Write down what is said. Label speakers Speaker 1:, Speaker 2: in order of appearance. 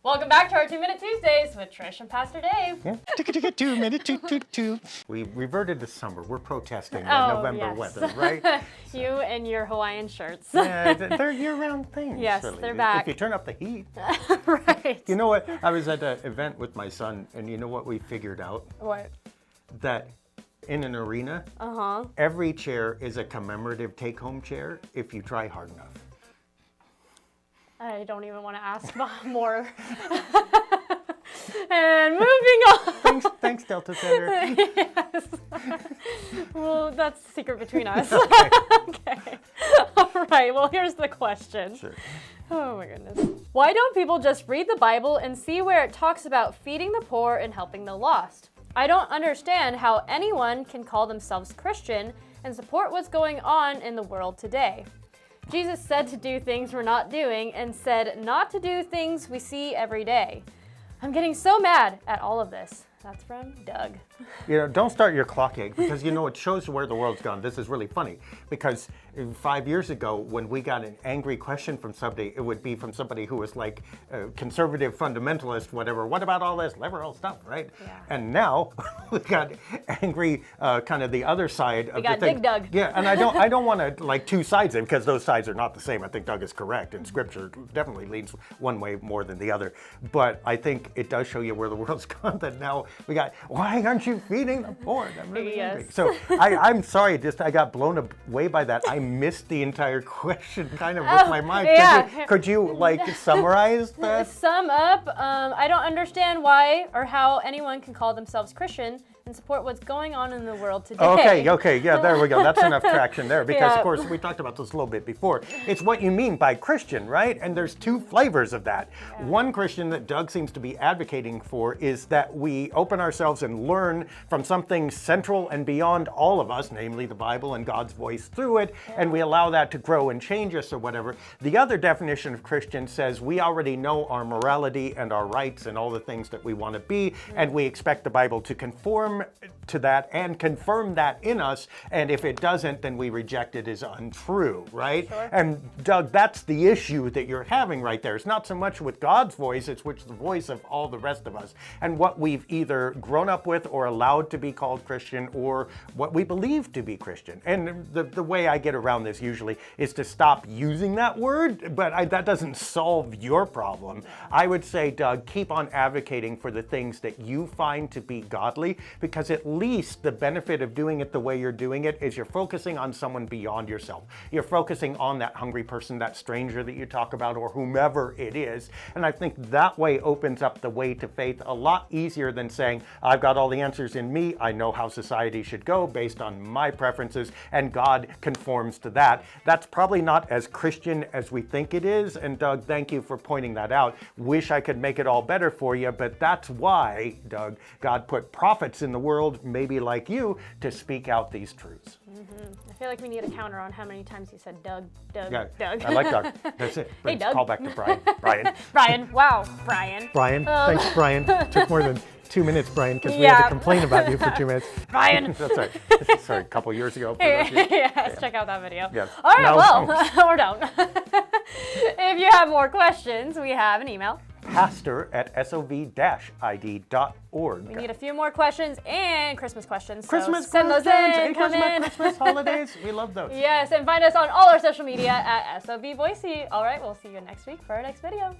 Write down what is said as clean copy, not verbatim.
Speaker 1: Welcome back to our 2-Minute Tuesdays with Trish and Pastor Dave.
Speaker 2: Yeah. 2-minute, 2. We reverted to summer. We're protesting the November weather, right?
Speaker 1: You and your Hawaiian shirts.
Speaker 2: Yeah, they're year-round things.
Speaker 1: Yes,
Speaker 2: really.
Speaker 1: they're back.
Speaker 2: If you turn up the heat.
Speaker 1: Right.
Speaker 2: You know what? I was at an event with my son, and you know what we figured out?
Speaker 1: What?
Speaker 2: That in an arena, every chair is a commemorative take-home chair if you try hard enough.
Speaker 1: I don't even want to ask more. And moving on.
Speaker 2: Thanks, Delta Center.
Speaker 1: Yes. Well, that's the secret between us.
Speaker 2: Okay.
Speaker 1: Okay. All right. Well, here's the question.
Speaker 2: Sure.
Speaker 1: Oh my goodness. Why don't people just read the Bible and see where it talks about feeding the poor and helping the lost? I don't understand how anyone can call themselves Christian and support what's going on in the world today. Jesus said to do things we're not doing and said not to do things we see every day. I'm getting so mad at all of this. That's from Doug.
Speaker 2: You know, don't start your clock egg because, you know, it shows where the world's gone. This is really funny because 5 years ago when we got an angry question from somebody, it would be from somebody who was like a conservative fundamentalist, whatever. What about all this liberal stuff, right?
Speaker 1: Yeah.
Speaker 2: And now we got angry, kind of the other side of the thing.
Speaker 1: We got Big Doug.
Speaker 2: Yeah, and I don't want to like two sides of it because those sides are not the same. I think Doug is correct, and Scripture definitely leans one way more than the other. But I think it does show you where the world's gone. That now we got, why aren't you feeding the poor? I'm really angry. So I'm sorry, I got blown away by that. I missed the entire question kind of with my mind.
Speaker 1: Yeah.
Speaker 2: Could you like summarize that?
Speaker 1: Sum up, I don't understand why or how anyone can call themselves Christian and support what's going on in the world today.
Speaker 2: Okay, yeah, there we go. That's enough traction there because,
Speaker 1: Yeah.
Speaker 2: of course, we talked about this a little bit before. It's what you mean by Christian, right? And there's two flavors of that.
Speaker 1: Yeah.
Speaker 2: One Christian that Doug seems to be advocating for is that we open ourselves and learn from something central and beyond all of us, namely the Bible and God's voice through it, and we allow that to grow and change us or whatever. The other definition of Christian says we already know our morality and our rights and all the things that we want to be, and we expect the Bible to conform to that and confirm that in us, and if it doesn't, then we reject it as untrue, right?
Speaker 1: Sure.
Speaker 2: And Doug, that's the issue that you're having right there. It's not so much with God's voice, it's with the voice of all the rest of us, and what we've either grown up with or allowed to be called Christian or what we believe to be Christian. And the way I get around this usually is to stop using that word, but that doesn't solve your problem. I would say, Doug, keep on advocating for the things that you find to be godly, because at least the benefit of doing it the way you're doing it is you're focusing on someone beyond yourself. You're focusing on that hungry person, that stranger that you talk about, or whomever it is. And I think that way opens up the way to faith a lot easier than saying, I've got all the answers in me, I know how society should go based on my preferences, and God conforms to that. That's probably not as Christian as we think it is. And Doug, thank you for pointing that out. Wish I could make it all better for you, but that's why, Doug, God put prophets in the world, maybe like you, to speak out these truths.
Speaker 1: I feel like we need a counter on how many times you said Doug.
Speaker 2: Yeah,
Speaker 1: Doug.
Speaker 2: I like Doug. That's it.
Speaker 1: Hey, Doug.
Speaker 2: Call back to Brian.
Speaker 1: Brian. Wow, Brian.
Speaker 2: Thanks, Brian. Took more than 2 minutes, Brian, because we had
Speaker 1: Yeah.
Speaker 2: to complain about you for 2 minutes.
Speaker 1: Brian.
Speaker 2: That's right. Sorry, a couple years ago. For those of you.
Speaker 1: Yes, check out that video.
Speaker 2: Yeah.
Speaker 1: All right,
Speaker 2: No,
Speaker 1: well, or don't. If you have more questions, we have an email.
Speaker 2: pastor@sov-id.org.
Speaker 1: We need a few more questions and Christmas questions. So
Speaker 2: Christmas
Speaker 1: send those
Speaker 2: questions,
Speaker 1: in. Come in.
Speaker 2: Christmas holidays. We love those.
Speaker 1: Yes, and find us on all our social media at SOB Boise. All right, we'll see you next week for our next video.